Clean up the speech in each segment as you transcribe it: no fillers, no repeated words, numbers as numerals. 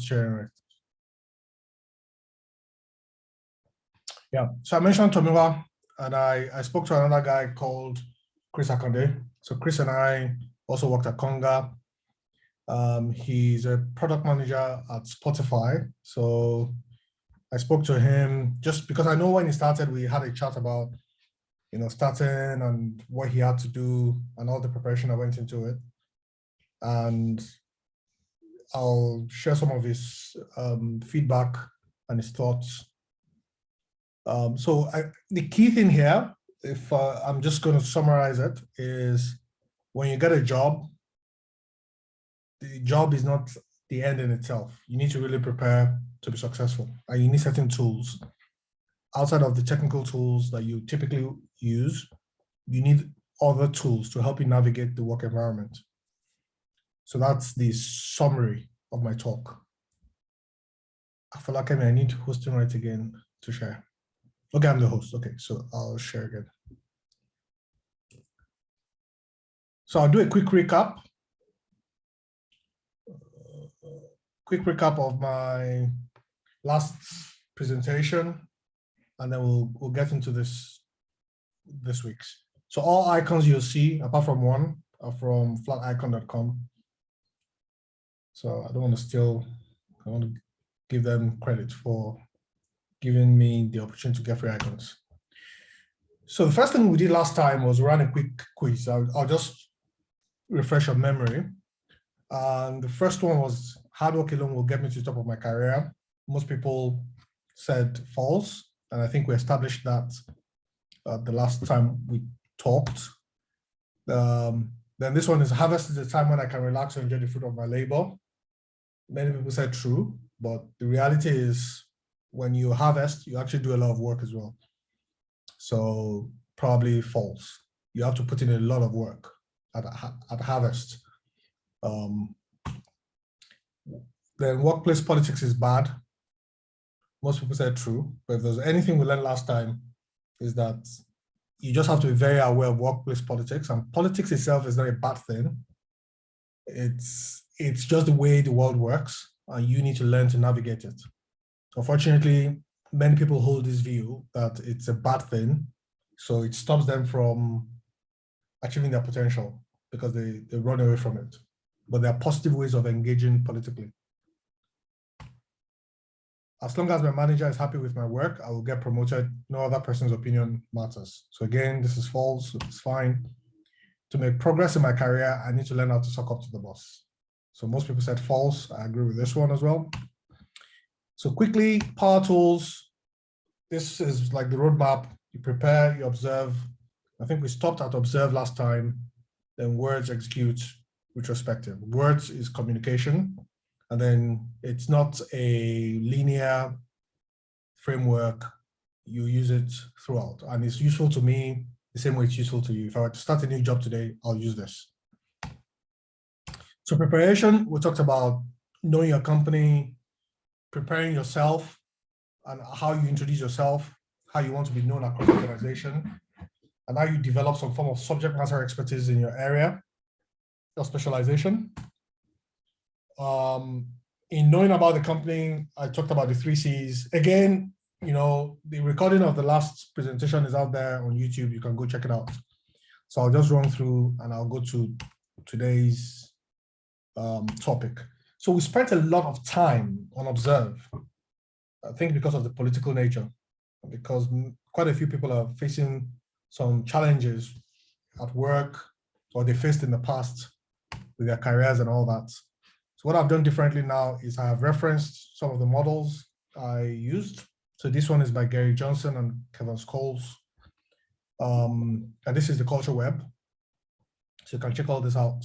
sharing it. Yeah, so I mentioned Tomiwa, and I spoke to another guy called Chris Akande. So Chris and I also worked at Konga. He's a product manager at Spotify. So I spoke to him just because I know when he started, we had a chat about, starting and what he had to do and all the preparation that went into it. And I'll share some of his feedback and his thoughts. The key thing here, if I'm just going to summarize it, is when you get a job, the job is not the end in itself. You need to really prepare to be successful, and you need certain tools. Outside of the technical tools that you typically use, you need other tools to help you navigate the work environment. So that's the summary of my talk. Afalakemi, I need hosting right again to share. Okay, I'm the host. Okay, so I'll share again. So I'll do a quick recap. Quick recap of my last presentation, and then we'll get into this week's. So all icons you'll see, apart from one, are from flaticon.com. So I don't want to steal, I want to give them credit for giving me the opportunity to get free icons. So the first thing we did last time was run a quick quiz. I'll just refresh your memory. And the first one was, hard work alone will get me to the top of my career. Most people said false, and I think we established that the last time we talked. Then this one is, harvest is the time when I can relax and enjoy the fruit of my labor. Many people said true, but the reality is when you harvest, you actually do a lot of work as well. So probably false. You have to put in a lot of work at harvest. Then workplace politics is bad. Most people said true, but if there's anything we learned last time, is that you just have to be very aware of workplace politics, and politics itself is not a bad thing. It's just the way the world works, and you need to learn to navigate it. Unfortunately, many people hold this view that it's a bad thing, so it stops them from achieving their potential because they run away from it. But there are positive ways of engaging politically. As long as my manager is happy with my work, I will get promoted. No other person's opinion matters. So again, this is false, it's fine. To make progress in my career, I need to learn how to suck up to the boss. So most people said false. I agree with this one as well. So quickly, power tools. This is like the roadmap. You prepare, you observe. I think we stopped at observe last time. Then words, execute, retrospective. Words is communication. And then it's not a linear framework. You use it throughout. And it's useful to me the same way it's useful to you. If I were to start a new job today, I'll use this. So preparation, we talked about knowing your company, preparing yourself, and how you introduce yourself, how you want to be known across the organization, and how you develop some form of subject matter expertise in your area, your specialization. In knowing about the company, I talked about the 3 C's. Again, the recording of the last presentation is out there on YouTube. You can go check it out. So I'll just run through and I'll go to today's topic. So we spent a lot of time on Observe, I think because of the political nature, because quite a few people are facing some challenges at work or they faced in the past with their careers and all that. So what I've done differently now is I have referenced some of the models I used. So this one is by Gary Johnson and Kevin Scholes. And this is the Culture Web. So you can check all this out.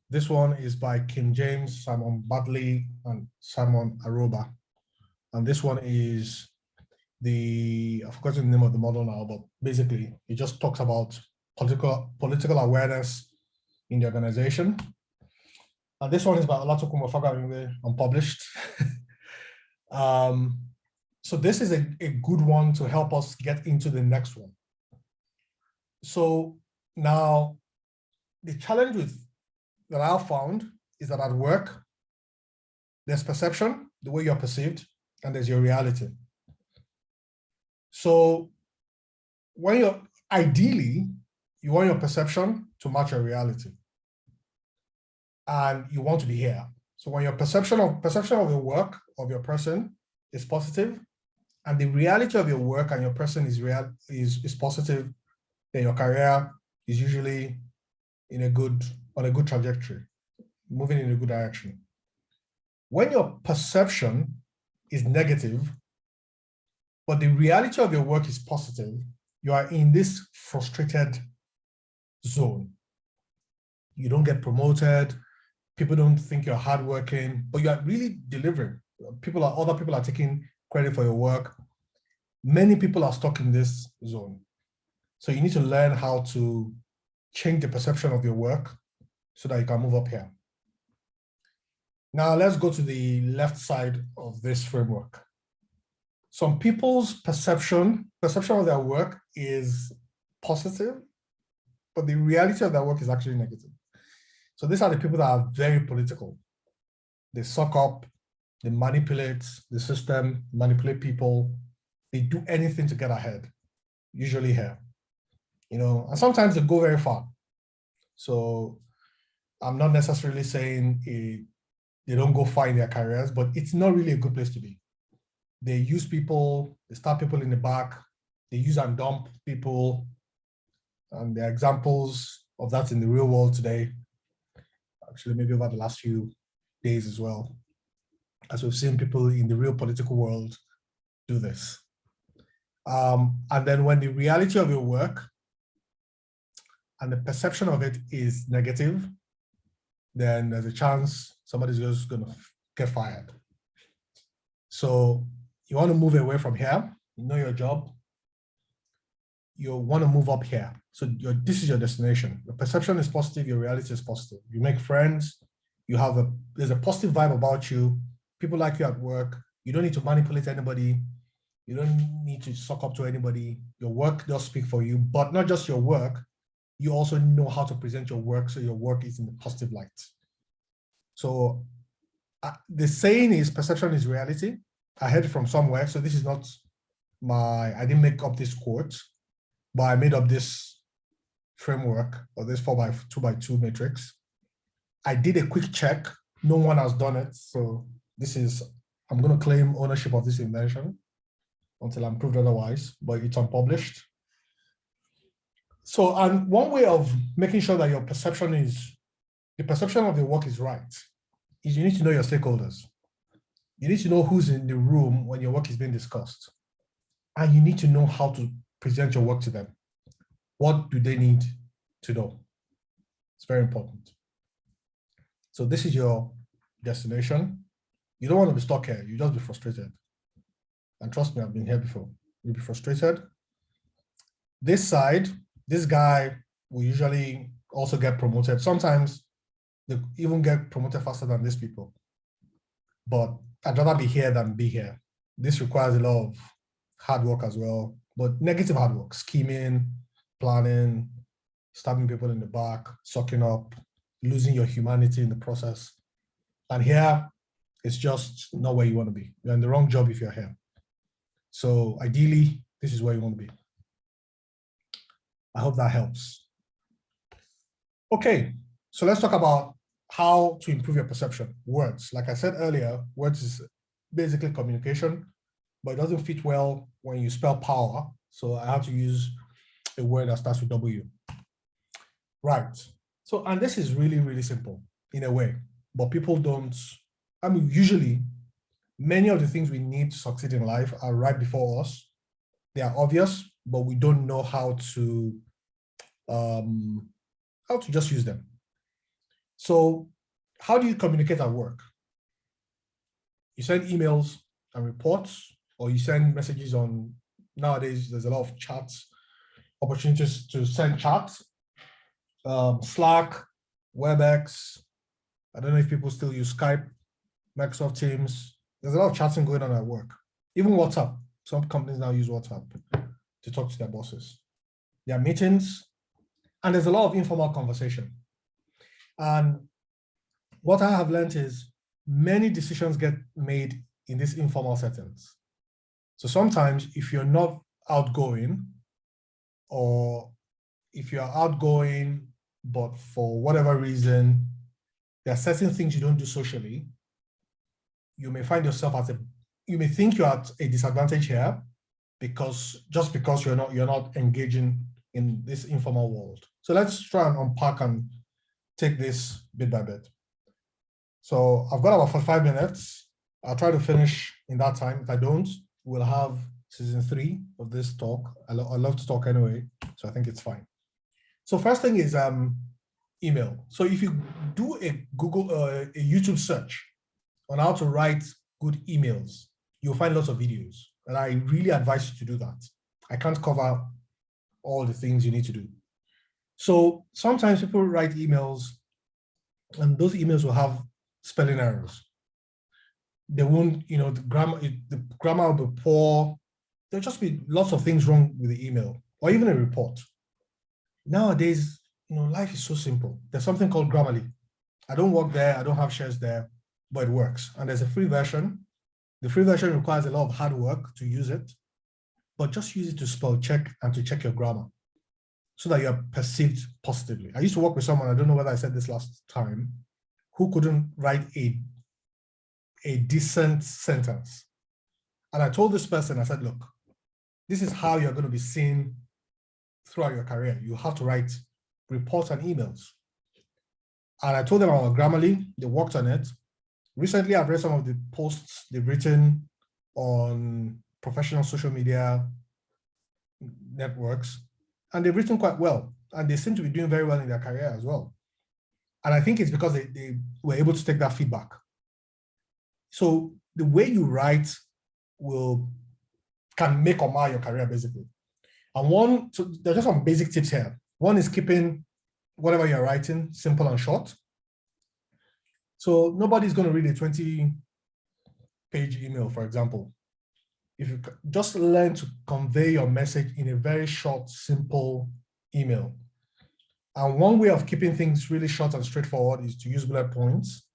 This one is by Kim James, Simon Badley, and Simon Aroba. And this one is I've forgotten the name of the model now, but basically it just talks about political awareness in the organization. And this one is by Olatokunbo Fagbamigbe, unpublished. So this is a good one to help us get into the next one. So now the challenge that I found is that at work, There's perception, the way you're perceived, and there's your reality. So when you're ideally, you want your perception to match your reality. And you want to be here. So when your perception of your work, of your person is positive, and the reality of your work and your person is positive, then your career is usually on a good trajectory, moving in a good direction. When your perception is negative, but the reality of your work is positive, you are in this frustrated zone. You don't get promoted. People don't think you're hardworking, but you are really delivering. Other people are taking credit for your work. Many people are stuck in this zone. So you need to learn how to change the perception of your work so that you can move up here. Now let's go to the left side of this framework. Some people's perception of their work is positive, but the reality of their work is actually negative. So these are the people that are very political. They suck up, they manipulate the system, manipulate people. They do anything to get ahead, usually here. And sometimes they go very far. So I'm not necessarily saying they don't go far in their careers, but it's not really a good place to be. They use people, they stab people in the back, they use and dump people. And there are examples of that in the real world today. Actually, maybe over the last few days as well, as we've seen people in the real political world do this. And then when the reality of your work and the perception of it is negative, then there's a chance somebody's just going to get fired. So you want to move away from here, you know your job, you want to move up here. So this is your destination. Your perception is positive, your reality is positive. You make friends, there's a positive vibe about you. People like you at work. You don't need to manipulate anybody. You don't need to suck up to anybody. Your work does speak for you, but not just your work. You also know how to present your work so your work is in the positive light. So the saying is perception is reality. I heard it from somewhere. So this is not I didn't make up this quote, but I made up this framework or this 4x2x2 matrix. I did a quick check. No one has done it. So I'm going to claim ownership of this invention until I'm proved otherwise, but it's unpublished. So, and one way of making sure that the perception of your work is right is you need to know your stakeholders. You need to know who's in the room when your work is being discussed. And you need to know how to present your work to them. What do they need to know? It's very important. So this is your destination. You don't want to be stuck here. You just be frustrated. And trust me, I've been here before. You'll be frustrated. This side, this guy will usually also get promoted. Sometimes they even get promoted faster than these people. But I'd rather be here than be here. This requires a lot of hard work as well, but negative hard work, scheming, planning, stabbing people in the back, sucking up, losing your humanity in the process. And here, it's just not where you want to be. You're in the wrong job if you're here. So ideally, this is where you want to be. I hope that helps. Okay, so let's talk about how to improve your perception. Words, like I said earlier, words is basically communication, but it doesn't fit well when you spell power. So I have to use a word that starts with W. Right. So, and this is really, really simple in a way, but people don't, usually many of the things we need to succeed in life are right before us. They are obvious, but we don't know how to just use them. So how do you communicate at work? You send emails and reports, or you send messages on, nowadays, there's a lot of chats, opportunities to send chats, Slack, WebEx. I don't know if people still use Skype, Microsoft Teams. There's a lot of chatting going on at work. Even WhatsApp. Some companies now use WhatsApp to talk to their bosses. There are meetings, and there's a lot of informal conversation. And what I have learned is many decisions get made in these informal settings. So sometimes if you're not outgoing, or if you're outgoing, but for whatever reason, there are certain things you don't do socially, you may find yourself you may think you're at a disadvantage here just because you're not engaging in this informal world. So let's try and unpack and take this bit by bit. So I've got about 45 minutes. I'll try to finish in that time. If I don't, we'll have season 3 of this talk. I love to talk anyway, so I think it's fine. So first thing is email. So if you do a YouTube search on how to write good emails, you'll find lots of videos, and I really advise you to do that. I can't cover all the things you need to do. So sometimes people write emails, and those emails will have spelling errors. They won't, the grammar will be poor. There'll just be lots of things wrong with the email, or even a report. Nowadays, life is so simple. There's something called Grammarly. I don't work there, I don't have shares there, but it works. And there's a free version. The free version requires a lot of hard work to use it, but just use it to spell check and to check your grammar so that you're perceived positively. I used to work with someone, I don't know whether I said this last time, who couldn't write a decent sentence. And I told this person, I said, look, this is how you're going to be seen throughout your career. You have to write reports and emails. And I told them about Grammarly, they worked on it. Recently, I've read some of the posts they've written on professional social media networks, and they've written quite well, and they seem to be doing very well in their career as well. And I think it's because they were able to take that feedback. So the way you write can make or mar your career, basically. And so there's just some basic tips here. One is keeping whatever you're writing simple and short. So nobody's going to read a 20-page email, for example. If you just learn to convey your message in a very short, simple email. And one way of keeping things really short and straightforward is to use bullet points.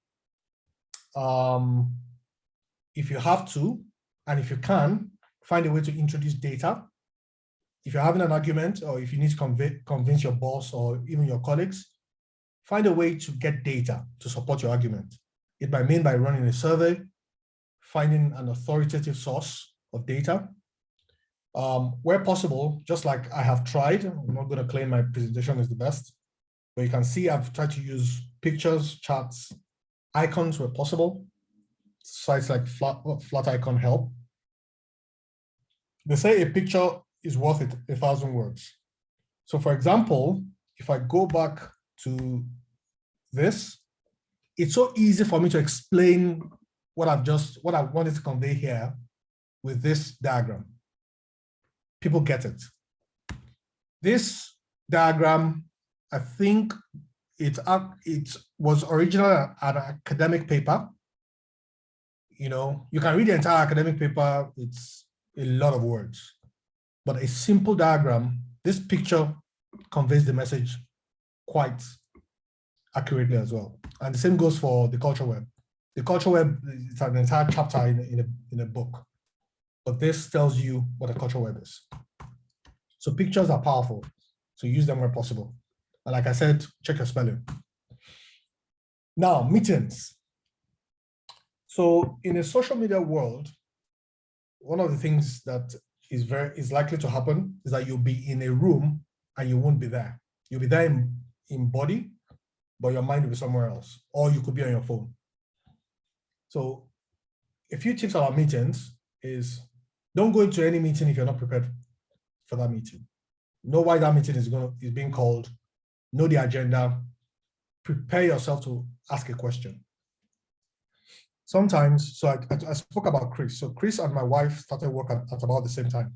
If you have to, and if you can, find a way to introduce data. If you're having an argument, or if you need to convince your boss or even your colleagues, find a way to get data to support your argument. It might mean by running a survey, finding an authoritative source of data. Where possible, just like I have tried, I'm not going to claim my presentation is the best, but you can see I've tried to use pictures, charts, icons where possible. Sites like Flaticon help. They say a picture is worth 1,000 words. So for example, if I go back to this, it's so easy for me to explain what I wanted to convey here with this diagram. People get it. This diagram, I think it was originally an academic paper. You can read the entire academic paper, it's a lot of words. But a simple diagram, this picture conveys the message quite accurately as well. And the same goes for the culture web. The culture web is an entire chapter in a book, but this tells you what a culture web is. So pictures are powerful, so use them where possible. And like I said, check your spelling. Now, meetings. So in a social media world, one of the things that is likely to happen is that you'll be in a room and you won't be there. You'll be there in body, but your mind will be somewhere else, or you could be on your phone. So a few tips about meetings is don't go into any meeting if you're not prepared for that meeting. Know why that meeting is being called, know the agenda, prepare yourself to ask a question. Sometimes, so I spoke about Chris. So Chris and my wife started work at about the same time.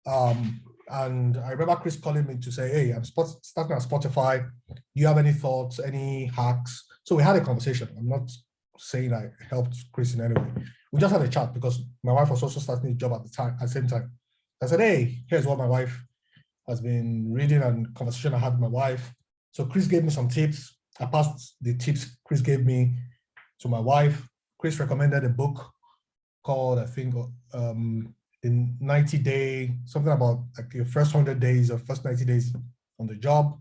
And I remember Chris calling me to say, hey, I'm starting at Spotify. Do you have any thoughts, any hacks? So we had a conversation. I'm not saying I helped Chris in any way. We just had a chat because my wife was also starting a job at the same time. I said, hey, here's what my wife has been reading and conversation I had with my wife. So Chris gave me some tips. I passed the tips Chris gave me to my wife. Chris recommended a book called, I think, in 90 day, something about like your first 100 days or first 90 days on the job.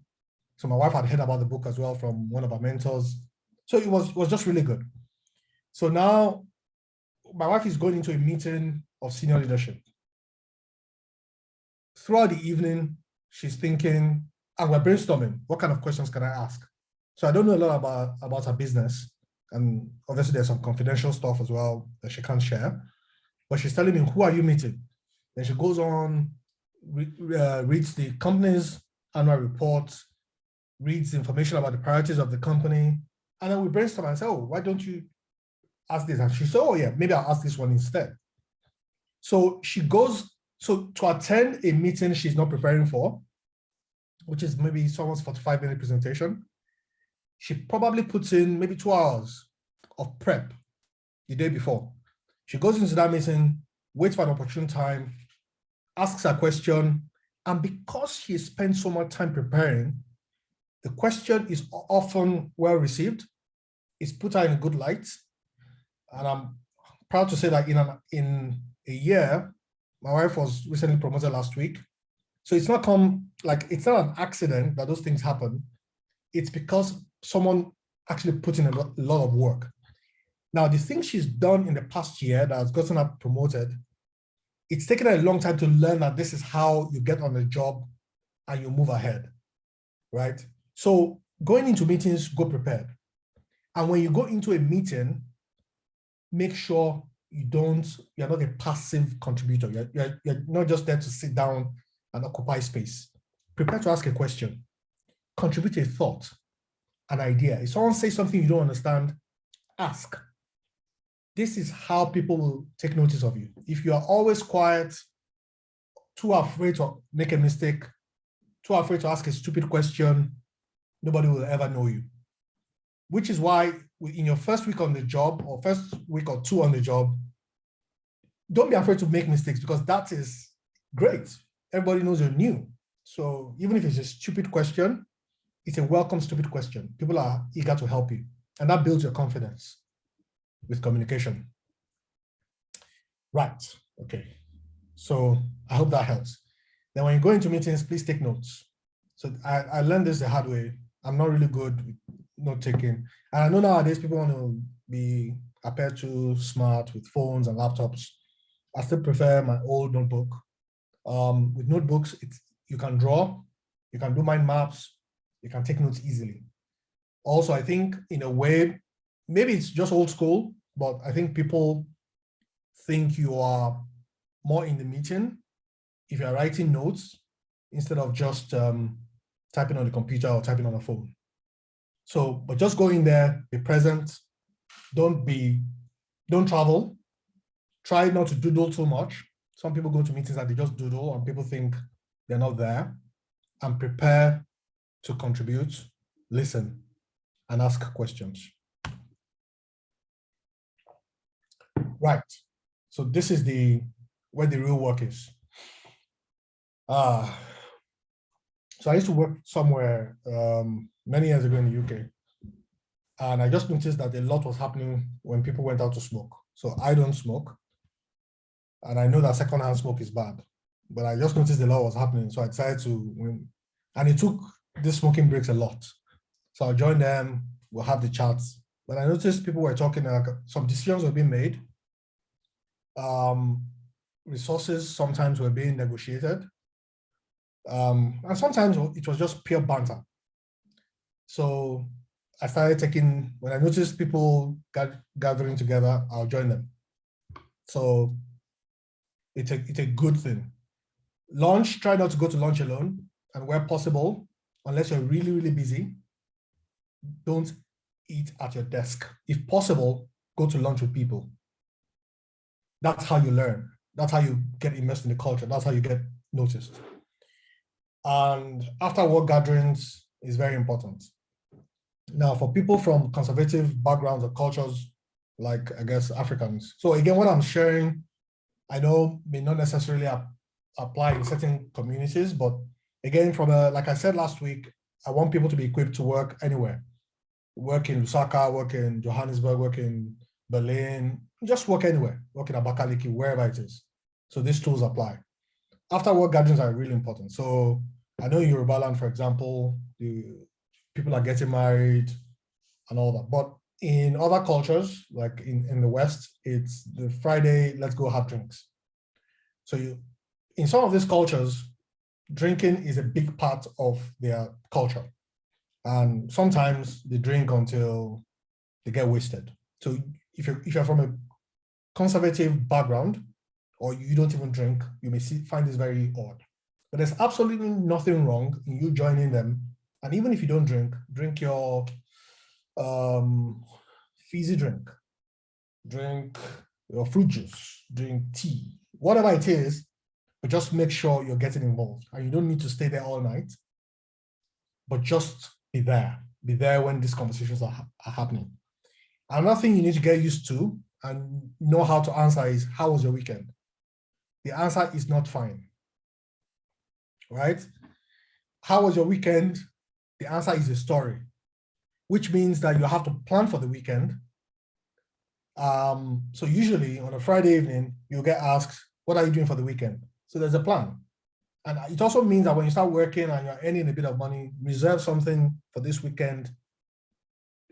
So my wife had heard about the book as well from one of our mentors. So it was just really good. So now my wife is going into a meeting of senior leadership. Throughout the evening, she's thinking, and we're brainstorming, what kind of questions can I ask? So I don't know a lot about her business. And obviously there's some confidential stuff as well that she can't share. But she's telling me, who are you meeting? Then she goes on, reads the company's annual report, reads information about the priorities of the company. And then we brainstorm and say, oh, why don't you ask this? And she said, oh yeah, maybe I'll ask this one instead. So she goes, so to attend a meeting she's not preparing for, which is maybe someone's 45-minute presentation, she probably puts in maybe 2 hours of prep the day before. She goes into that meeting, waits for an opportune time, asks a question, and because she spent so much time preparing, the question is often well received. It's put her in a good light. And I'm proud to say that in a year, my wife was recently promoted last week. So it's not it's not an accident that those things happen. It's because someone actually put in a lot of work. Now, the things she's done in the past year that has gotten her promoted, it's taken her a long time to learn that this is how you get on the job and you move ahead, right? So going into meetings, go prepared. And when you go into a meeting, make sure you're not a passive contributor. You're not just there to sit down and occupy space. Prepare to ask a question, contribute a thought, an idea. If someone says something you don't understand, ask. This is how people will take notice of you. If you are always quiet, too afraid to make a mistake, too afraid to ask a stupid question, nobody will ever know you. Which is why in your first week on the job or first week or two on the job, don't be afraid to make mistakes because that is great. Everybody knows you're new. So even if it's a stupid question, it's a welcome stupid question. People are eager to help you. And that builds your confidence with communication. Right, okay. So I hope that helps. Then when you go into meetings, please take notes. So I learned this the hard way. I'm not really good with note taking. And I know nowadays people want to be appear too smart with phones and laptops. I still prefer my old notebook. With notebooks, you can draw, you can do mind maps, you can take notes easily. Also, I think in a way, maybe it's just old school, but I think people think you are more in the meeting if you're writing notes instead of just typing on the computer or typing on a phone. So, but just go in there, be present, don't travel, try not to doodle too much. Some people go to meetings and they just doodle and people think they're not there, and prepare to contribute, listen, and ask questions. Right, so this is where the real work is. So I used to work somewhere many years ago in the UK, and I just noticed that a lot was happening when people went out to smoke. So I don't smoke, and I know that secondhand smoke is bad, but I just noticed a lot was happening. So I decided to, and it took these smoking breaks a lot. So I joined them, we'll have the chats, but I noticed people were talking, like some decisions were being made. Resources sometimes were being negotiated. And sometimes it was just pure banter. So I started when I noticed people gathering together, I'll join them. So it's a good thing. Lunch, try not to go to lunch alone, and where possible, unless you're really, really busy, don't eat at your desk. If possible, go to lunch with people. That's how you learn. That's how you get immersed in the culture. That's how you get noticed. And after work gatherings is very important. Now, for people from conservative backgrounds or cultures, like I guess Africans. So again, what I'm sharing, I know may not necessarily apply in certain communities, but again, like I said last week, I want people to be equipped to work anywhere. work in Lusaka, work in Johannesburg, work in Berlin, just work anywhere, work in Abakaliki, wherever it is. So these tools apply. After work gatherings are really important. So I know in Yoruba land, for example, the people are getting married and all that. But in other cultures, like in the West, it's the Friday, let's go have drinks. So in some of these cultures, drinking is a big part of their culture. And sometimes they drink until they get wasted. So if you're from a conservative background, or you don't even drink, you may find this very odd. But there's absolutely nothing wrong in you joining them. And even if you don't drink your fizzy drink your fruit juice, drink tea, whatever it is, but just make sure you're getting involved. And you don't need to stay there all night, but just be there. Be there when these conversations are happening. Another thing you need to get used to and know how to answer is, how was your weekend? The answer is not fine, right? How was your weekend? The answer is a story, which means that you have to plan for the weekend. So usually on a Friday evening, you'll get asked, what are you doing for the weekend? So there's a plan. And it also means that when you start working and you're earning a bit of money, reserve something for this weekend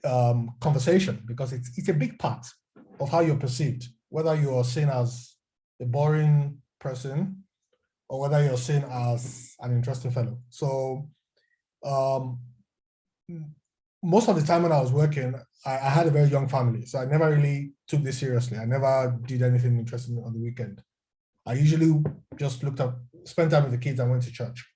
conversation, because it's a big part of how you're perceived, whether you're seen as a boring person or whether you're seen as an interesting fellow. So most of the time when I was working, I had a very young family, so I never really took this seriously. I never did anything interesting on the weekend. I usually just spent time with the kids and went to church,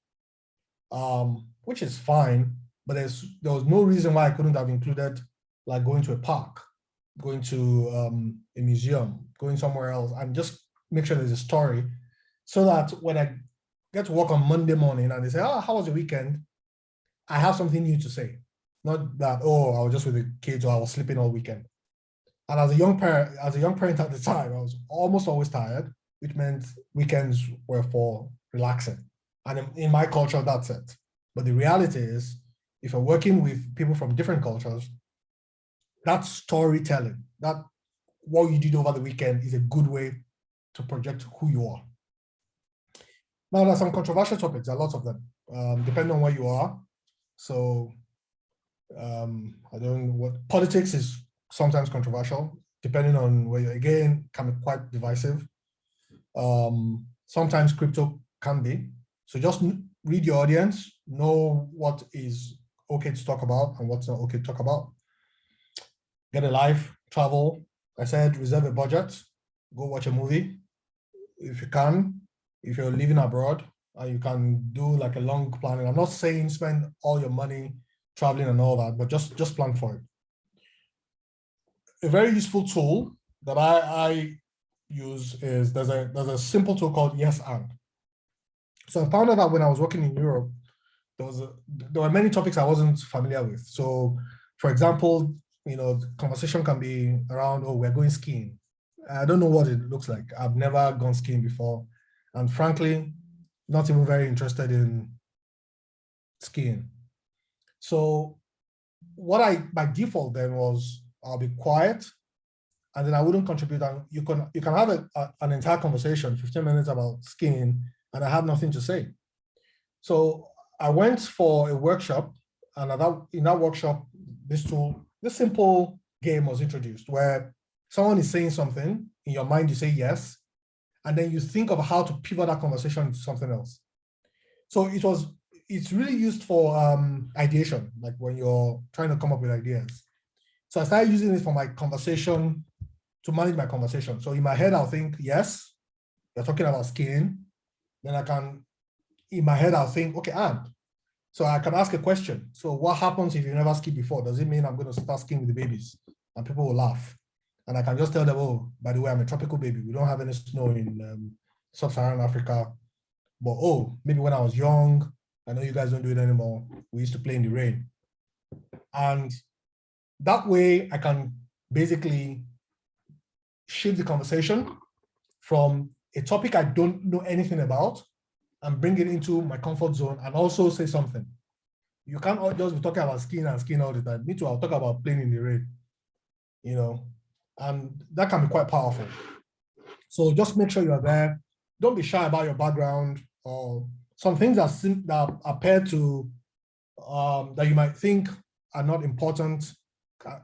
which is fine, but there was no reason why I couldn't have included like going to a park, going to a museum, going somewhere else, and just make sure there's a story, so that when I get to work on Monday morning and they say, oh, how was your weekend? I have something new to say. Not that, oh, I was just with the kids or I was sleeping all weekend. And as a young parent at the time, I was almost always tired, which meant weekends were for relaxing. And in my culture, that's it. But the reality is, if you're working with people from different cultures, that storytelling, that what you did over the weekend, is a good way to project who you are. Now, there's some controversial topics, there are lots of them, depending on where you are. So I don't know what politics is sometimes controversial, depending on where you, again, can be quite divisive. Sometimes crypto can be. So just read your audience, know what is okay to talk about and what's not okay to talk about. Get a life, travel. I said reserve a budget, go watch a movie if you can. If you're living abroad and you can do like a long planning. I'm not saying spend all your money traveling and all that, but just plan for it. A very useful tool that I use is there's a simple tool called Yes And. So I found out that when I was working in Europe, there were many topics I wasn't familiar with. So, for example, the conversation can be around, oh, we're going skiing. I don't know what it looks like. I've never gone skiing before. And frankly, not even very interested in skiing. So what by default then was, I'll be quiet and then I wouldn't contribute. And you can have an entire conversation, 15 minutes about skiing, and I have nothing to say. So I went for a workshop, and in that workshop, this simple game was introduced where someone is saying something, in your mind you say yes, and then you think of how to pivot that conversation to something else. So it's really used for ideation, like when you're trying to come up with ideas. So I started using it for my conversation, to manage my conversation. So in my head, I'll think, yes, you're talking about skiing. Then in my head, I'll think, okay, and so I can ask a question. So what happens if you never skied before? Does it mean I'm going to start skiing with the babies? And people will laugh. And I can just tell them, oh, by the way, I'm a tropical baby. We don't have any snow in sub-Saharan Africa. But oh, maybe when I was young, I know you guys don't do it anymore, we used to play in the rain. And that way I can basically shift the conversation from a topic I don't know anything about and bring it into my comfort zone and also say something. You can't just be talking about skiing and skiing all the time. Me too, I'll talk about playing in the rain, you know, and that can be quite powerful. So just make sure you're there. Don't be shy about your background or some things that appear to, that you might think are not important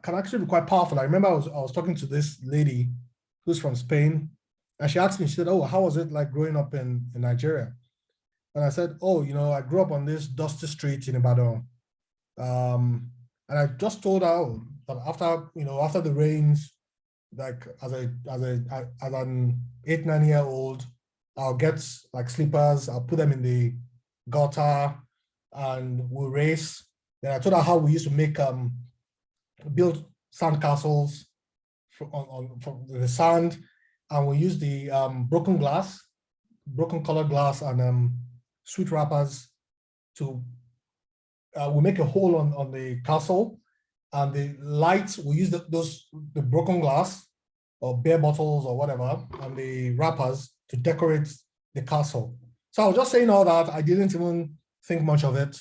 can actually be quite powerful. I remember I was talking to this lady who's from Spain, and she asked me, she said, "Oh, how was it like growing up in Nigeria?" And I said, "Oh, I grew up on this dusty street in Ibadan." And I just told her, oh, that after the rains, like as an 8, 9 year old, I'll get like slippers, I'll put them in the gutter and we'll race. Then I told her how we used to make build sand castles from the sand, and we use the broken colored glass and sweet wrappers to we make a hole on the castle, and the lights we use the broken glass or beer bottles or whatever and the wrappers to decorate the castle. So I was just saying all that. I didn't even think much of it,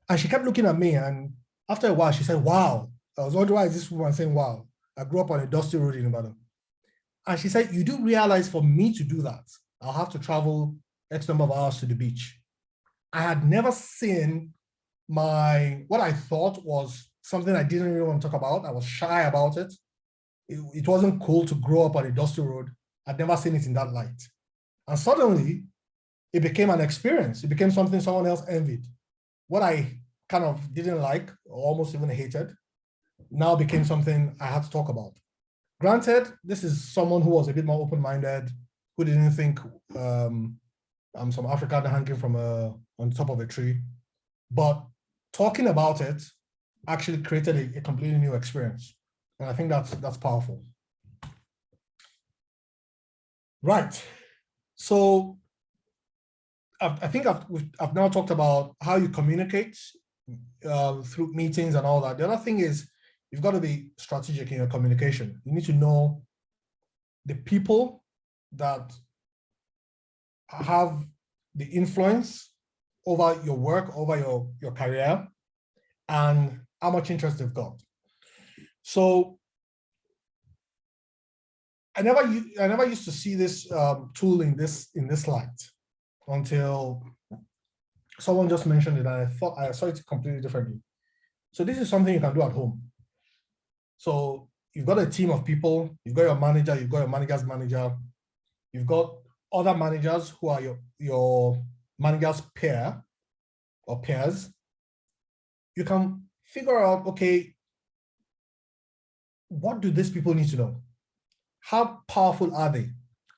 and she kept looking at me, and after a while she said, "Wow." I was wondering, why is this woman saying wow? I grew up on a dusty road in Ibadan. And she said, "You do realize for me to do that, I'll have to travel X number of hours to the beach." I had never seen what I thought was something I didn't really want to talk about. I was shy about it. It wasn't cool to grow up on a dusty road. I'd never seen it in that light. And suddenly it became an experience. It became something someone else envied. What I kind of didn't like, or almost even hated, now became something I had to talk about. Granted, this is someone who was a bit more open-minded, who didn't think I'm some African hanging from on top of a tree. But talking about it actually created a completely new experience. And I think that's powerful. Right. So I think I've now talked about how you communicate through meetings and all that. The other thing is you've got to be strategic in your communication. You need to know the people that have the influence over your work, over your career, and how much interest they've got. So I never used to see this tool in this light until someone just mentioned it, and I thought I saw it completely differently. So this is something you can do at home. So you've got a team of people, you've got your manager, you've got your manager's manager, you've got other managers who are your manager's peer or peers. You can figure out, okay, what do these people need to know? How powerful are they?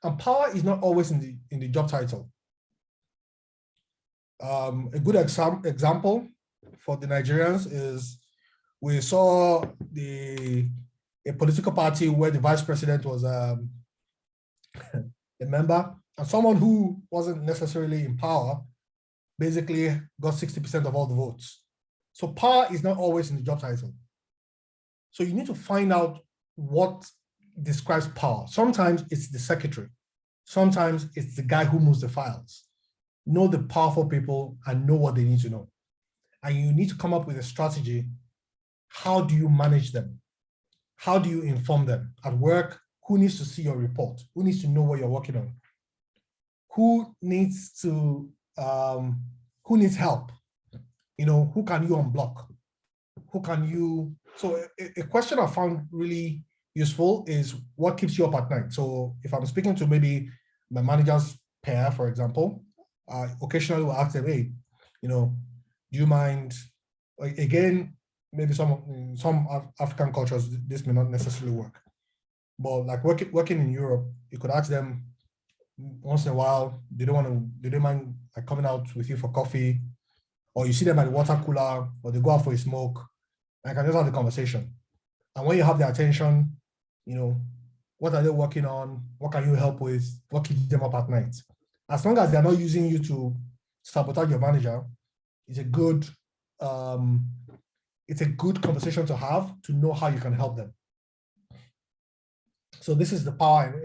And power is not always in the job title. A good example for the Nigerians is we saw a political party where the vice president was a member, and someone who wasn't necessarily in power basically got 60% of all the votes. So power is not always in the job title. So you need to find out what describes power. Sometimes it's the secretary. Sometimes it's the guy who moves the files. Know the powerful people and know what they need to know. And you need to come up with a strategy. How do you manage them? How do you inform them? At work, who needs to see your report? Who needs to know what you're working on? Who needs help? Who can you unblock? Who can you? So a question I found really useful is what keeps you up at night. So if I'm speaking to maybe my manager's pair, for example, I occasionally will ask them, hey, do you mind? Again, maybe some African cultures, this may not necessarily work. But like working in Europe, you could ask them once in a while, do they mind like coming out with you for coffee? Or you see them at the water cooler, or they go out for a smoke, and you can just have the conversation. And when you have their attention, what are they working on? What can you help with? What keeps them up at night? As long as they're not using you to sabotage your manager, it's a good conversation to have to know how you can help them. So this is the power and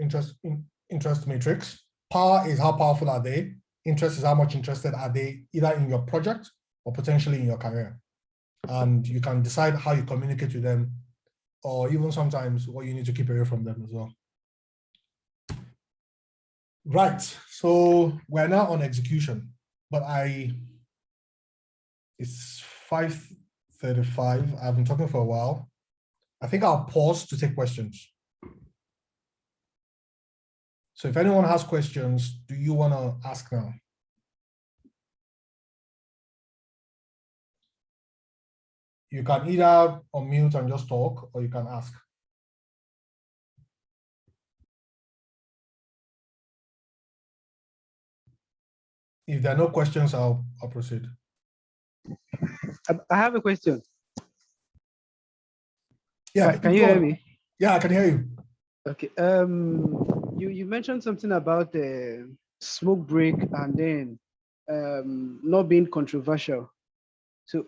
interest matrix. Power is how powerful are they? Interest is how much interested are they either in your project or potentially in your career. and you can decide how you communicate with them, or even sometimes what you need to keep away from them as well. Right, so we're now on execution, but it's 5:35. I've been talking for a while. I think I'll pause to take questions. So if anyone has questions, do you want to ask now? You can either unmute and just talk, or you can ask. If there are no questions, I'll proceed. I have a question. Yeah, Can you hear me? Yeah, I can hear you. Okay. You mentioned something about the smoke break and then not being controversial. So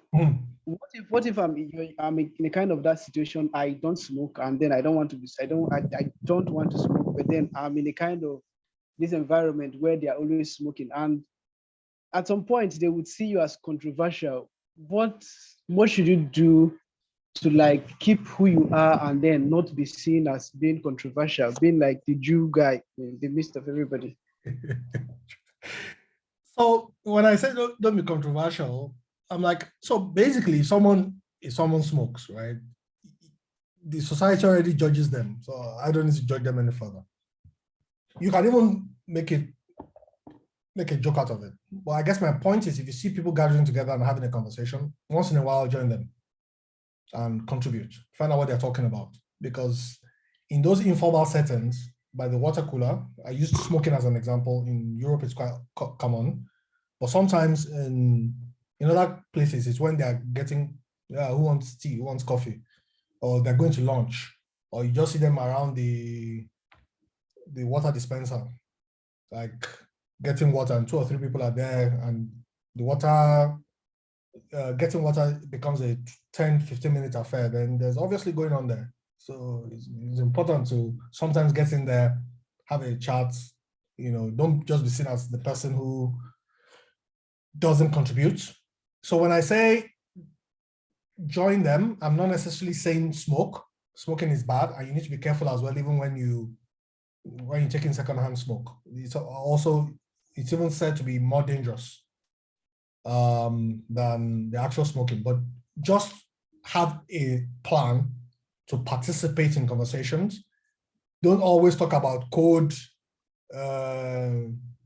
what if I'm in a kind of that situation? I don't smoke, and then I don't want to smoke, but then I'm in a kind of this environment where they are always smoking, and at some point they would see you as controversial. What should you do to like keep who you are and then not be seen as being controversial, being like the Jew guy in the midst of everybody? So when I say don't be controversial, I'm like, so basically someone smokes, right? The society already judges them. So I don't need to judge them any further. You can even make a joke out of it. But I guess my point is, if you see people gathering together and having a conversation, once in a while, join them and contribute. Find out what they're talking about. Because in those informal settings, by the water cooler, I used smoking as an example. In Europe, it's quite common. But sometimes in other places, it's when they're getting, who wants tea, who wants coffee, or they're going to lunch, or you just see them around the water dispenser, like getting water, and 2 or 3 people are there, and the water, getting water becomes a 10-15 minute affair. Then there's obviously going on there. So it's important to sometimes get in there, have a chat, don't just be seen as the person who doesn't contribute. So when I say join them, I'm not necessarily saying smoke. Smoking is bad, and you need to be careful as well, even when you're taking secondhand smoke. It's even said to be more dangerous than the actual smoking. But just have a plan to participate in conversations. Don't always talk about code,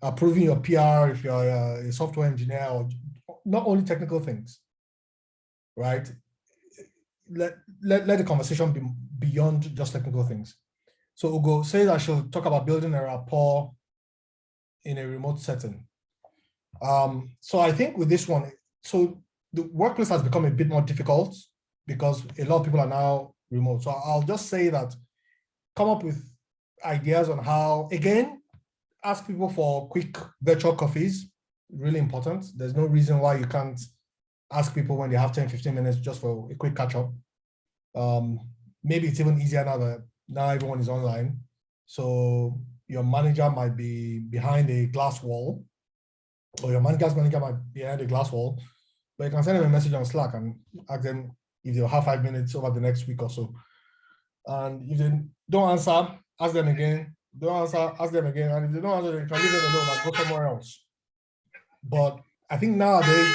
approving your PR if you're a software engineer, or not only technical things, right? Let the conversation be beyond just technical things. So Ugo says I should talk about building a rapport in a remote setting. So I think with this one, so the workplace has become a bit more difficult because a lot of people are now remote. So I'll just say that come up with ideas on how, again, ask people for quick virtual coffees, really important. There's no reason why you can't ask people when they have 10-15 minutes just for a quick catch up. Maybe it's even easier now that now everyone is online. So your manager might be behind a glass wall, or your manager's manager might be behind a glass wall, but you can send them a message on Slack and ask them if they'll have 5 minutes over the next week or so. And if they don't answer, ask them again. Don't answer, ask them again. And if they don't answer, you can leave them alone and go somewhere else. But I think nowadays,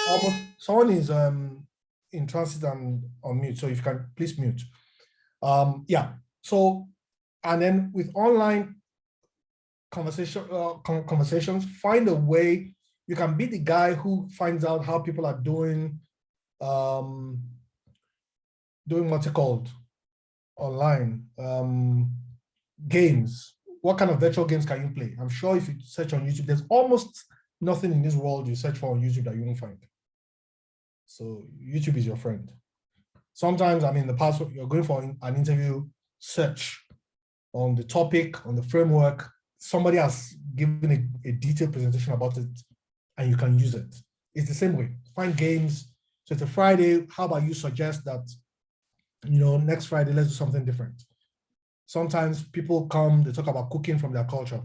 almost someone is in transit and on mute. So if you can please mute. Yeah. So, and then with online conversations, find a way. You can be the guy who finds out how people are doing what's it called online, games. What kind of virtual games can you play? I'm sure if you search on YouTube, there's almost nothing in this world you search for on YouTube that you won't find. So YouTube is your friend. Sometimes, I mean, the past, you're going for an interview, search on the topic, on the framework. Somebody has given a detailed presentation about it, and you can use it. It's the same way. Find games. So it's a Friday. How about you suggest that, next Friday, let's do something different. Sometimes people come, they talk about cooking from their culture.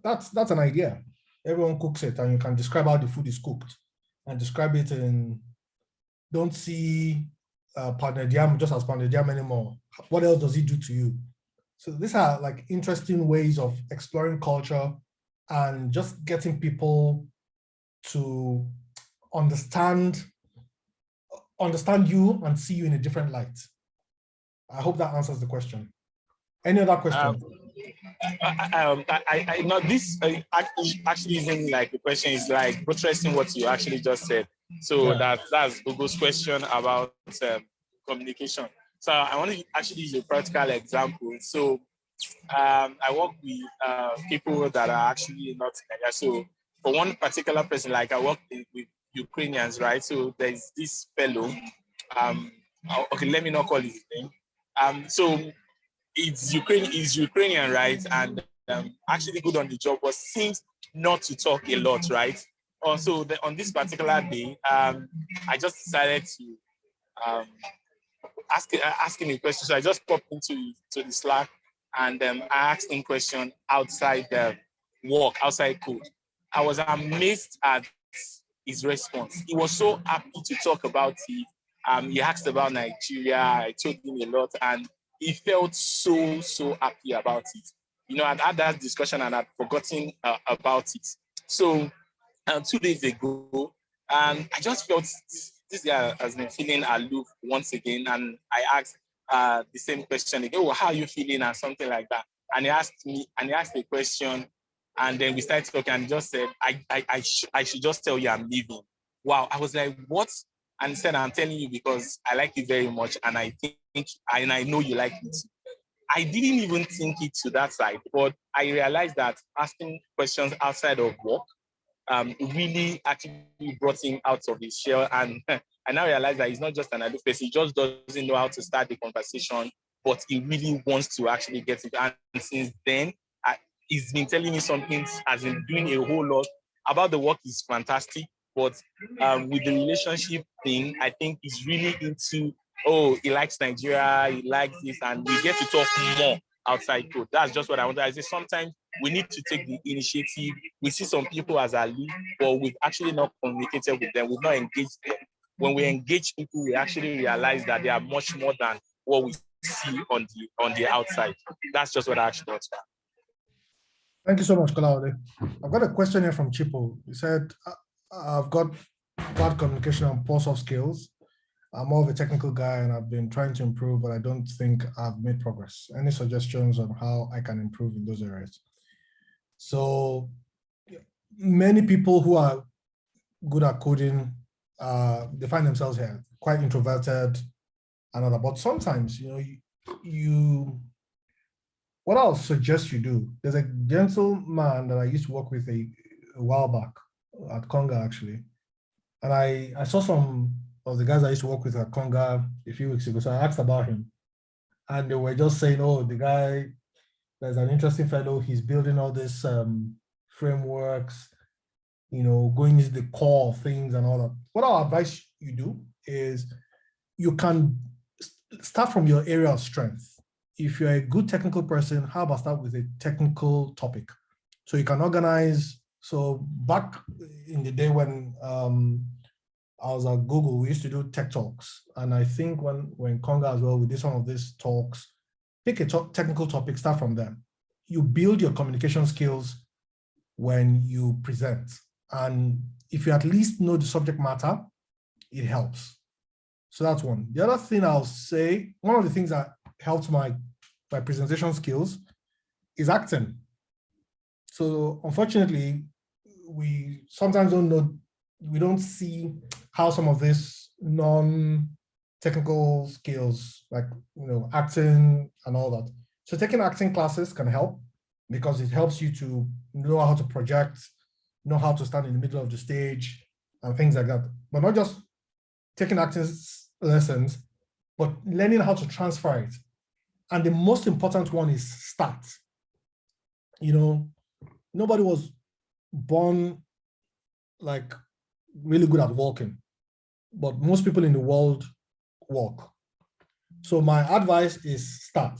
That's an idea. Everyone cooks it, and you can describe how the food is cooked and describe it in don't see Pounded Yam just as Pounded Yam anymore. What else does he do to you? So these are like interesting ways of exploring culture and just getting people to understand you and see you in a different light. I hope that answers the question. Any other questions? No, this actually isn't like the question, is like buttressing what you actually just said. So yeah, that's Google's question about communication. So I want to actually use a practical example. So I work with people that are actually not in Nigeria. So for one particular person, like I work with Ukrainians, right? So there's this fellow. Okay, let me not call his name. So he's Ukrainian, right? And actually good on the job, but seems not to talk a lot, right? Also, on this particular day, I just decided to ask him a question. So I just popped into the Slack and I asked him question outside the work, outside code. I was amazed at his response. He was so happy to talk about it. He asked about Nigeria. I told him a lot, and he felt so happy about it. You know, I'd had that discussion and I'd forgotten about it. So 2 days ago, I just felt this guy has been feeling aloof once again, and I asked the same question again. Oh, how are you feeling, and something like that. And he asked a question, and then we started talking, and he just said, I should just tell you I'm leaving. Wow, I was like, what? And he said, I'm telling you because I like you very much, and I know you like me too. I didn't even think it to that side, but I realized that asking questions outside of work really actually brought him out of his shell. And I now realize that he's not just an aloof person, he just doesn't know how to start the conversation, but he really wants to actually get it. And since then, he's been telling me something, as in doing a whole lot about the work is fantastic. But with the relationship thing, I think he's really into, oh, he likes Nigeria, he likes this, and we get to talk more outside code. That's just what I want. I say sometimes we need to take the initiative. We see some people as our lead, but we've actually not communicated with them. We've not engaged them. When we engage people, we actually realize that they are much more than what we see on the outside. That's just what I actually want to add. Thank you so much, Kolawole. I've got a question here from Chipo. He said, I've got bad communication and poor soft skills. I'm more of a technical guy and I've been trying to improve, but I don't think I've made progress. Any suggestions on how I can improve in those areas? So many people who are good at coding, they find themselves here quite introverted and other, but sometimes, what I'll suggest you do, there's a gentleman that I used to work with a while back at Conga actually. And I saw some of the guys I used to work with at Conga a few weeks ago. So I asked about him and they were just saying, oh, the guy, there's an interesting fellow. He's building all these frameworks, going into the core of things and all that. What I'll advise you do is you can start from your area of strength. If you're a good technical person, how about start with a technical topic? So you can organize. So back in the day when I was at Google, we used to do tech talks. And I think when Conga as well, we did some of these talks, pick a technical topic, start from there. You build your communication skills when you present. And if you at least know the subject matter, it helps. So that's one. The other thing I'll say, one of the things that helped my presentation skills is acting. So unfortunately, we sometimes don't know, we don't see how some of these non-technical skills, like acting and all that. So taking acting classes can help because it helps you to know how to project, know how to stand in the middle of the stage and things like that. But not just taking acting lessons, but learning how to transfer it. And the most important one is start. Nobody was born like really good at walking, but most people in the world walk. So my advice is start.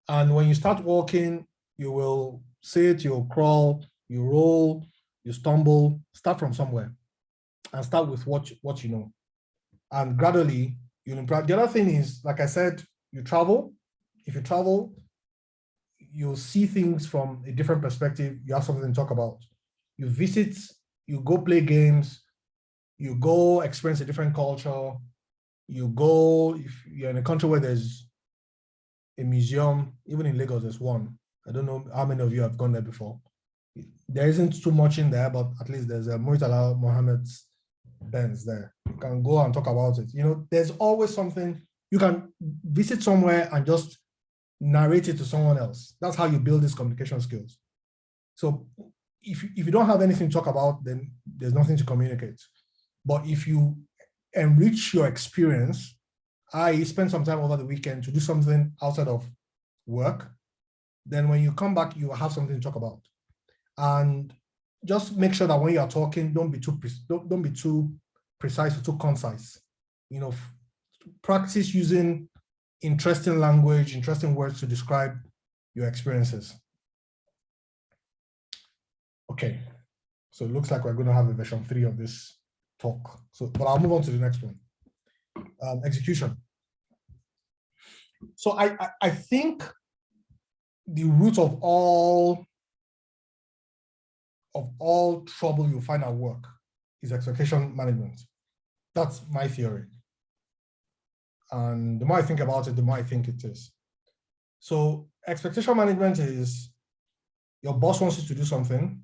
And when you start walking, you will sit, you'll crawl, you roll, you stumble, start from somewhere and start with what you know. and gradually you'll improve. The other thing is, like I said, you travel. If you travel, you'll see things from a different perspective. You have something to talk about. You visit, you go play games, you go experience a different culture. You go, if you're in a country where there's a museum, even in Lagos, there's one. I don't know how many of you have gone there before. There isn't too much in there, but at least there's a Murtala Mohammed's Benz there. You can go and talk about it. You know, there's always something. You can visit somewhere and just narrate it to someone else. That's how you build these communication skills. So if you don't have anything to talk about, then there's nothing to communicate. But if you enrich your experience, I spend some time over the weekend to do something outside of work, then when you come back, you will have something to talk about. And just make sure that when you are talking, don't be too precise or too concise. You know, practice using interesting language, interesting words to describe your experiences. Okay, so it looks like we're going to have a version 3 of this talk. So, but I'll move on to the next one. Execution. So I think the root of all trouble you find at work is expectation management. That's my theory. And the more I think about it, the more I think it is. So expectation management is your boss wants you to do something.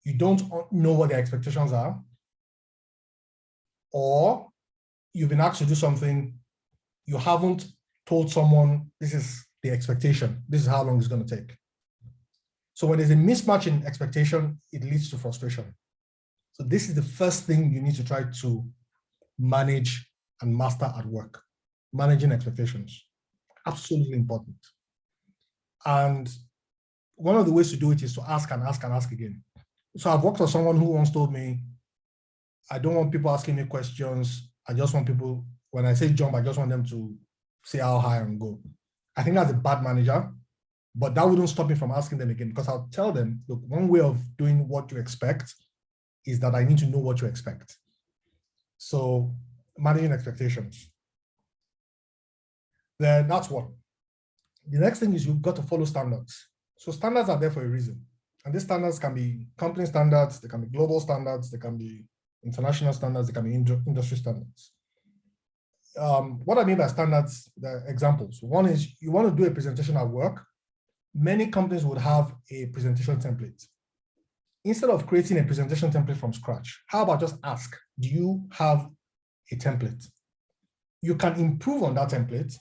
You don't know what the expectations are, or you've been asked to do something, you haven't told someone this is the expectation, this is how long it's going to take. So when there's a mismatch in expectation, it leads to frustration. So this is the first thing you need to try to manage and master at work. Managing expectations, absolutely important. And one of the ways to do it is to ask and ask and ask again. So I've worked with someone who once told me, I don't want people asking me questions. I just want people, when I say jump, I just want them to say how high and go. I think that's a bad manager, but that wouldn't stop me from asking them again, because I'll tell them, look, one way of doing what you expect is that I need to know what you expect. So managing expectations. Then that's one. The next thing is you've got to follow standards. So standards are there for a reason. And these standards can be company standards, they can be global standards, they can be international standards, they can be industry standards. What I mean by standards, the examples. One is you want to do a presentation at work. Many companies would have a presentation template. Instead of creating a presentation template from scratch, how about just ask, do you have a template? You can improve on that template,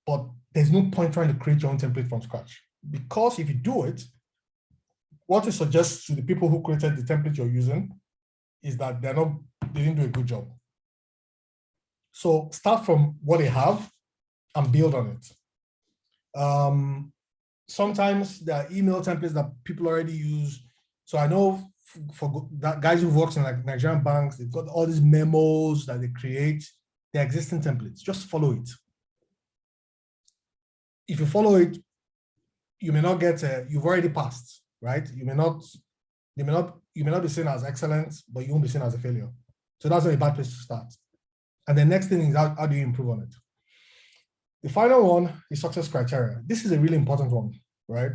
but there's no point trying to create your own template from scratch. Because if you do it, what it suggests to the people who created the template you're using is that they didn't do a good job. So start from what they have and build on it. Sometimes there are email templates that people already use. So I know for guys who've worked in like Nigerian banks, they've got all these memos that they create, they're existing templates. Just follow it. If you follow it, you may not get you've already passed, right? You may not be seen as excellent, but you won't be seen as a failure. So that's not a bad place to start. And the next thing is how do you improve on it? The final one is success criteria. This is a really important one, right?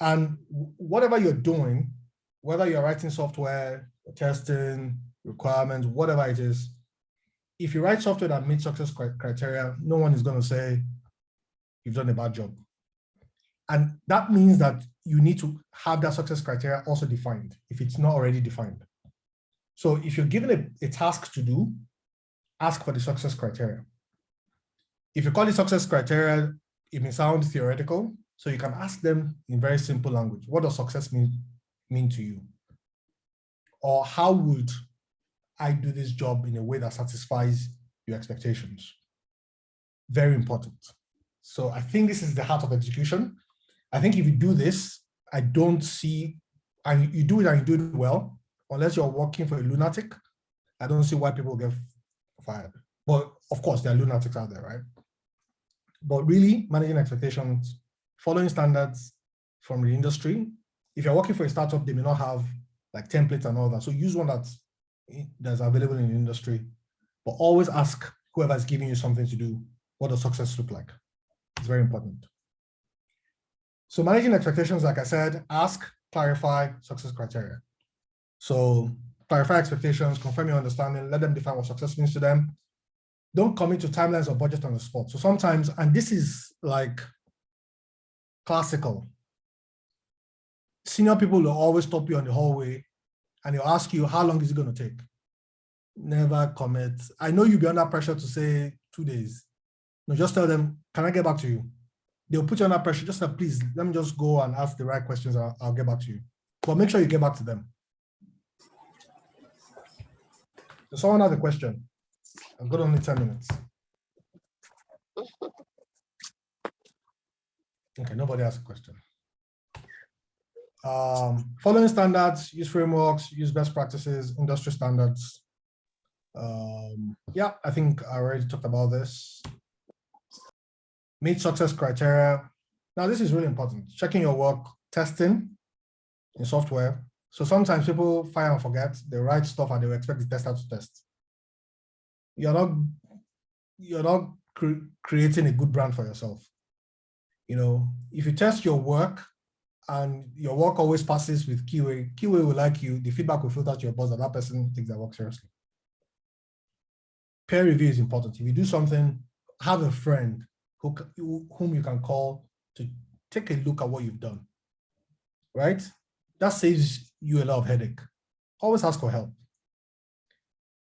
And whatever you're doing, whether you're writing software, testing, requirements, whatever it is, if you write software that meets success criteria, no one is going to say you've done a bad job. And that means that you need to have that success criteria also defined if it's not already defined. So if you're given a task to do, ask for the success criteria. If you call it success criteria, it may sound theoretical. So you can ask them in very simple language. What does success mean to you? Or how would I do this job in a way that satisfies your expectations? Very important. So I think this is the heart of execution. I think if you do this, I don't see, and you do it and you do it well, unless you're working for a lunatic, I don't see why people get fired. But of course, there are lunatics out there, right? But really managing expectations, following standards from the industry. If you're working for a startup, they may not have like templates and all that. So use one that's available in the industry. but always ask whoever is giving you something to do, what does success look like? It's very important. So managing expectations, like I said, ask, clarify success criteria. So clarify expectations, confirm your understanding, let them define what success means to them. Don't commit to timelines or budget on the spot. So sometimes, and this is like classical, senior people will always stop you on the hallway and they'll ask you, how long is it going to take? Never commit. I know you'll be under pressure to say 2 days. No, just tell them, can I get back to you? They'll put you under pressure. Just say, please, let me just go and ask the right questions. I'll get back to you. But make sure you get back to them. Does someone have a question? I've got only 10 minutes. Okay, nobody has a question. Following standards, use frameworks, use best practices, industry standards. Yeah, I think I already talked about this. Meet success criteria. Now, this is really important. Checking your work, testing in software. So sometimes people fire and forget, they write stuff and they will expect the tester to test. You're not creating a good brand for yourself. You know, if you test your work and your work always passes with QA, QA will like you, the feedback will filter to your boss and that person takes their work seriously. Peer review is important. If you do something, have a friend whom you can call to take a look at what you've done, right? That saves you a lot of headache. Always ask for help.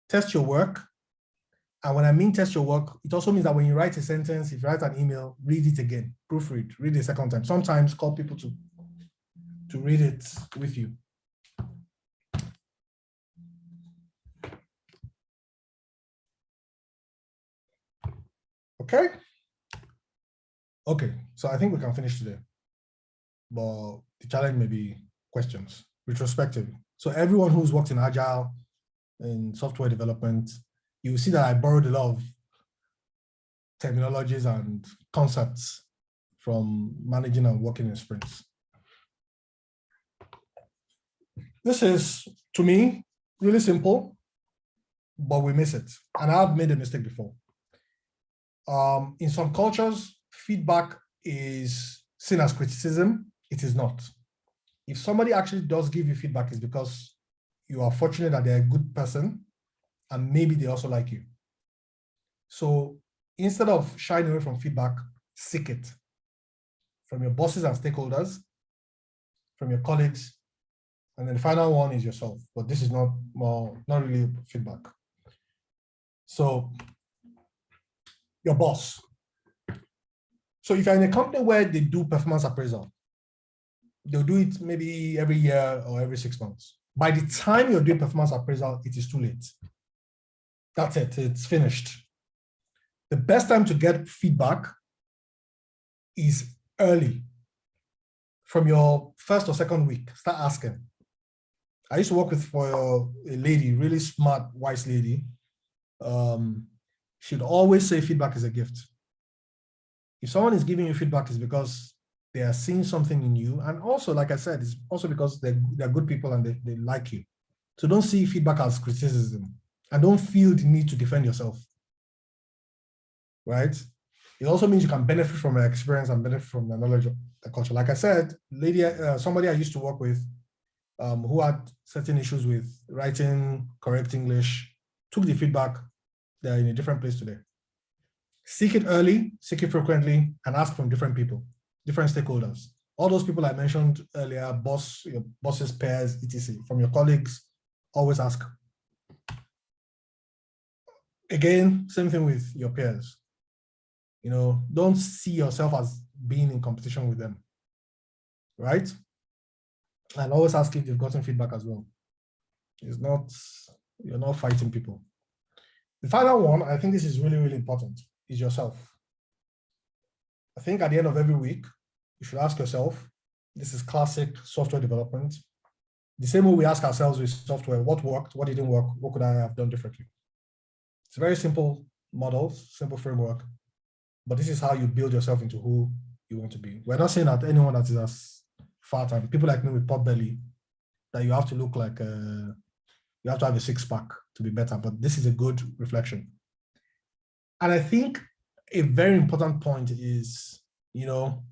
Test your work. And when I mean test your work, it also means that when you write a sentence, if you write an email, read it again, proofread, read it a second time. Sometimes call people to read it with you. Okay. Okay, so I think we can finish today. But the challenge may be questions, retrospective. So everyone who's worked in Agile, in software development, you will see that I borrowed a lot of terminologies and concepts from managing and working in sprints. This is, to me, really simple, but we miss it. And I've made a mistake before. In some cultures, feedback is seen as criticism. It is not. If somebody actually does give you feedback, it's because you are fortunate that they're a good person and maybe they also like you. So instead of shying away from feedback, seek it from your bosses and stakeholders, from your colleagues, and then the final one is yourself. But this is not really feedback. So your boss. So if you're in a company where they do performance appraisal, they'll do it maybe every year or every 6 months. By the time you're doing performance appraisal, it is too late. That's it, it's finished. The best time to get feedback is early. From your first or second week, start asking. I used to work with for a lady, really smart, wise lady. She'd always say feedback is a gift. If someone is giving you feedback, it's because they are seeing something in you. And also, like I said, it's also because they're good people and they like you. So don't see feedback as criticism and don't feel the need to defend yourself, right? It also means you can benefit from your experience and benefit from the knowledge of the culture. Like I said, somebody I used to work with who had certain issues with writing correct English, took the feedback, they're in a different place today. Seek it early, seek it frequently, and ask from different people, different stakeholders. All those people I mentioned earlier, your bosses, peers, etc. From your colleagues, always ask. Again, same thing with your peers. You know, don't see yourself as being in competition with them, right? And always ask if they've gotten feedback as well. You're not fighting people. The final one, I think this is really, really important, is yourself. I think at the end of every week, you should ask yourself, this is classic software development. The same way we ask ourselves with software, what worked, what didn't work, what could I have done differently? It's a very simple model, simple framework, but this is how you build yourself into who you want to be. We're not saying that anyone that is as fat and people like me with pot belly, that you have to look like, you have to have a 6-pack to be better, but this is a good reflection. And I think a very important point is, you know,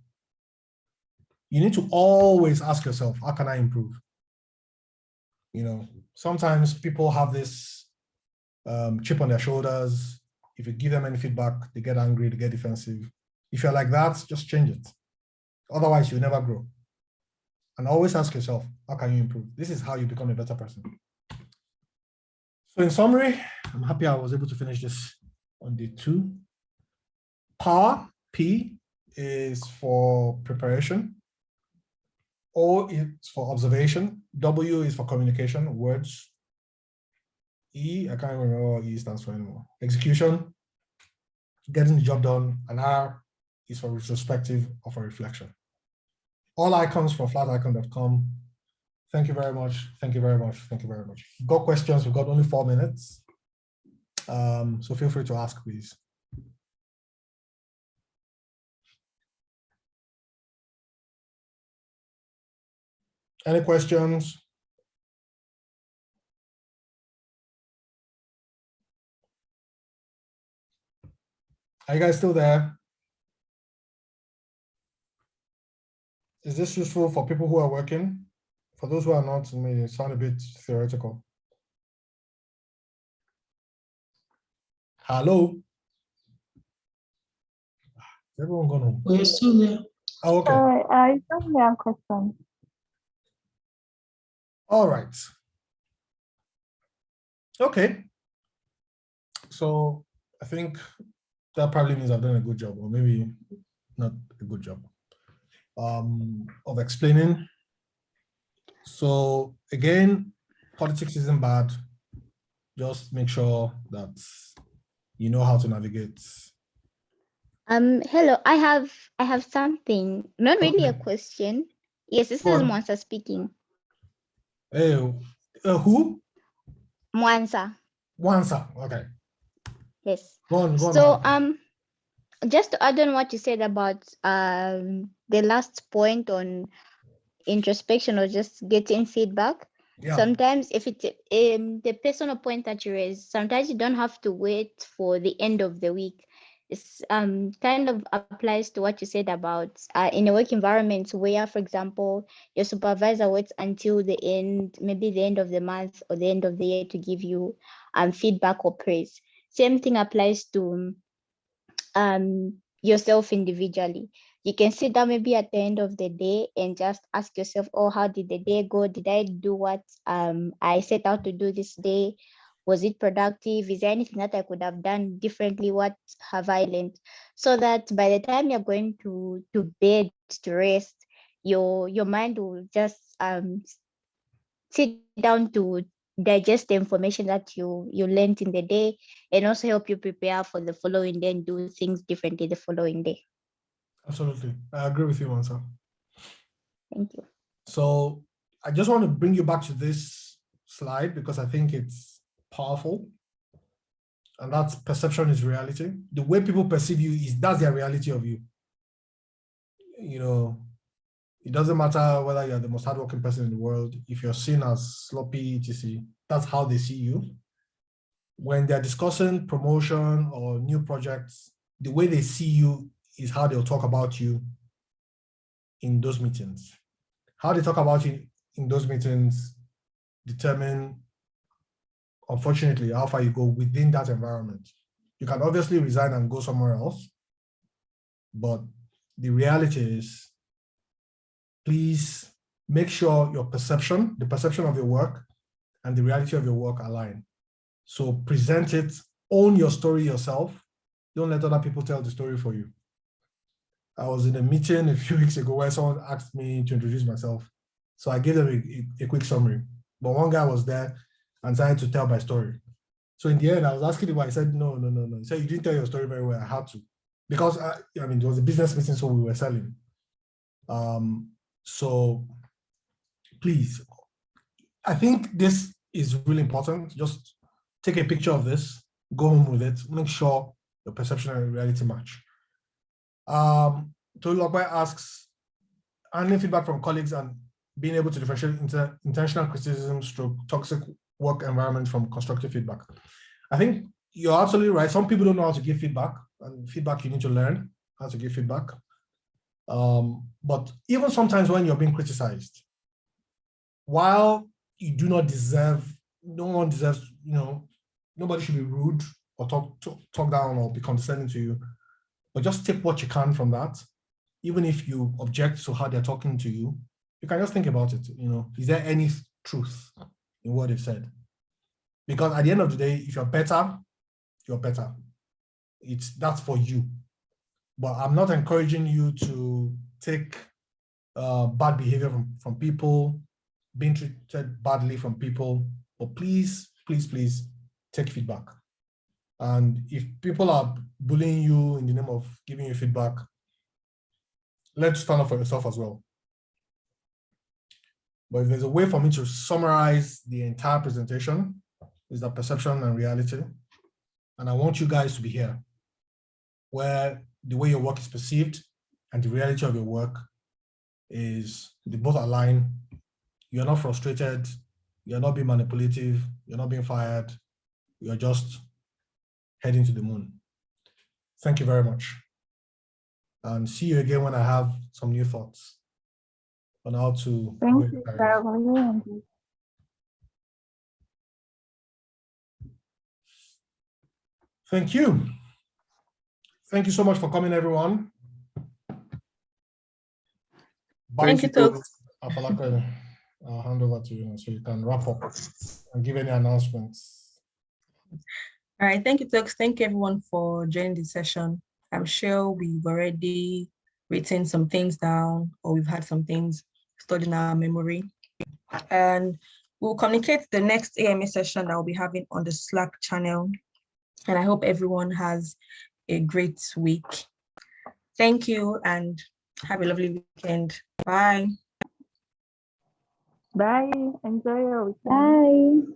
you need to always ask yourself, how can I improve? You know, sometimes people have this chip on their shoulders. If you give them any feedback, they get angry, they get defensive. If you're like that, just change it. Otherwise, you'll never grow. And always ask yourself, how can you improve? This is how you become a better person. So in summary, I'm happy I was able to finish this on day 2. Power, P, is for preparation. O is for observation. W is for communication, words. E, I can't remember what E stands for anymore. Execution, getting the job done. And R is for retrospective or for reflection. All icons from flaticon.com. Thank you very much. Thank you very much. Thank you very much. If you've got questions, we've got only 4 minutes. So feel free to ask, please. Any questions? Are you guys still there? Is this useful for people who are working? For those who are not, it may sound a bit theoretical. Hello? Is everyone gone home? We're still there. Oh, okay. I don't have a question. All right. Okay. So I think that probably means I've done a good job, or maybe not a good job, of explaining. So again, politics isn't bad. Just make sure that you know how to navigate. Hello, I have something, not really a Okay. question. Yes, this Go is on. Mwansa speaking. Hey, who? Mwansa, Wansa. Okay. yes. Go on. So Mwansa. just to add on what you said about the last point on introspection or just getting feedback. Yeah. Sometimes if it's the personal point that you raised, sometimes you don't have to wait for the end of the week. It's kind of applies to what you said about in a work environment where, for example, your supervisor waits until the end, maybe the end of the month or the end of the year to give you feedback or praise. Same thing applies to yourself individually. You can sit down maybe at the end of the day and just ask yourself, oh, how did the day go? Did I do what I set out to do this day? Was it productive? Is there anything that I could have done differently? What have I learned? So that by the time you're going to bed to rest, your mind will just sit down to digest the information that you learned in the day, and also help you prepare for the following day and do things differently the following day. Absolutely. I agree with you, Wansa. Thank you. So I just want to bring you back to this slide because I think it's powerful. And that's perception is reality. The way people perceive you that's their reality of you. You know, it doesn't matter whether you're the most hardworking person in the world. If you're seen as sloppy, etc., that's how they see you. When they're discussing promotion or new projects, the way they see you is how they'll talk about you in those meetings. How they talk about you in those meetings determine, unfortunately, how far you go within that environment. You can obviously resign and go somewhere else, but the reality is, please make sure your perception, the perception of your work and the reality of your work align. So present it, own your story yourself. Don't let other people tell the story for you. I was in a meeting a few weeks ago where someone asked me to introduce myself. So I gave them a quick summary, but one guy was there and started to tell my story. So in the end, I was asking him why. He said, no. He said, you didn't tell your story very well. I had to. Because, I mean, it was a business meeting, so we were selling. So please, I think this is really important. Just take a picture of this, go home with it, make sure your perception and reality match. Tolokwe asks, handling feedback from colleagues and being able to differentiate intentional criticism stroke toxic work environment from constructive feedback. I think you're absolutely right. Some people don't know how to give feedback, and feedback you need to learn how to give feedback. But even sometimes when you're being criticized, while you do not deserve, no one deserves, nobody should be rude or talk down or be condescending to you, but just take what you can from that. Even if you object to how they're talking to you, you can just think about it. Is there any truth in what they've said? Because at the end of the day, if you're better, you're better. That's for you. But I'm not encouraging you to take bad behavior from people, being treated badly from people. But please, please, please take feedback. And if people are bullying you in the name of giving you feedback, let's stand up for yourself as well. But if there's a way for me to summarize the entire presentation, is the perception and reality. And I want you guys to be here, where the way your work is perceived and the reality of your work is they both align. You're not frustrated, you're not being manipulative, you're not being fired, you're just heading to the moon. Thank you very much. And see you again when I have some new thoughts on how to. Thank you, sir. Really indeed. Thank you. Thank you so much for coming, everyone. Bye. Thank you, Toks. Afalaka, I'll hand over to you so you can wrap up and give any announcements. All right, thank you, Toks. Thank you, everyone, for joining the session. I'm sure we've already written some things down, or we've had some things stored in our memory. And we'll communicate the next AMA session that we'll be having on the Slack channel. And I hope everyone has a great week. Thank you and have a lovely weekend. Bye. Bye. Enjoy your weekend.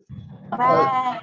Bye. Bye.